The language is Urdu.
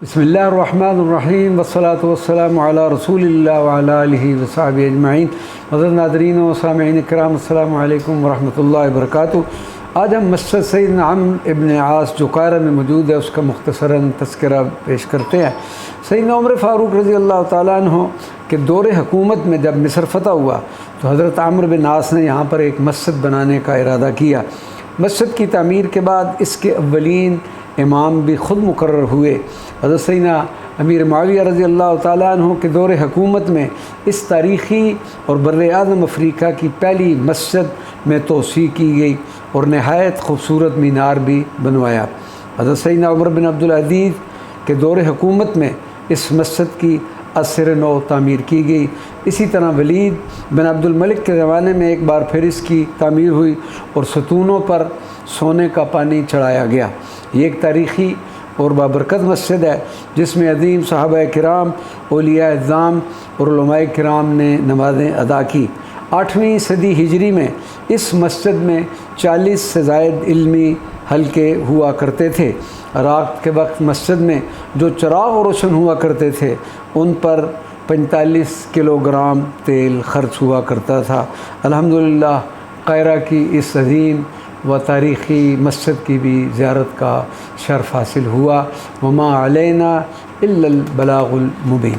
بسم اللہ الرحمن الرحیم والصلاة والسلام علی رسول اللہ وعلی آلہ وصحبہ اجمعین۔ حضرت ناظرین و سامعین کرام، السلام علیکم ورحمۃ اللہ وبرکاتہ۔ آج ہم مسجد سیدنا عمرو ابن عاص جو قاہرہ میں موجود ہے اس کا مختصراً تذکرہ پیش کرتے ہیں۔ سیدنا عمر فاروق رضی اللہ تعالیٰ عنہ کے دور حکومت میں جب مصر فتح ہوا تو حضرت عمرو بن عاص نے یہاں پر ایک مسجد بنانے کا ارادہ کیا۔ مسجد کی تعمیر کے بعد اس کے اولین امام بھی خود مقرر ہوئے۔ حضرت سیدنا امیر معاویہ رضی اللہ تعالیٰ عنہ کے دور حکومت میں اس تاریخی اور بر اعظم افریقہ کی پہلی مسجد میں توسیع کی گئی اور نہایت خوبصورت مینار بھی بنوایا۔ حضرت سیدنا عمر بن عبدالعزیز کے دور حکومت میں اس مسجد کی اثر نو تعمیر کی گئی۔ اسی طرح ولید بن عبد الملک کے زمانے میں ایک بار پھر اس کی تعمیر ہوئی اور ستونوں پر سونے کا پانی چڑھایا گیا۔ یہ ایک تاریخی اور بابرکت مسجد ہے جس میں عظیم صحابہ کرام، اولیاء اعظام اور علماء کرام نے نمازیں ادا کی۔ 8ویں صدی ہجری میں اس مسجد میں 40 سے زائد علمی حلقے ہوا کرتے تھے۔ رات کے وقت مسجد میں جو چراغ روشن ہوا کرتے تھے ان پر 45 کلو گرام تیل خرچ ہوا کرتا تھا۔ الحمدللہ قاہرہ کی اس عظیم و تاریخی مسجد کی بھی زیارت کا شرف حاصل ہوا۔ وما علینا الا البلاغ المبین۔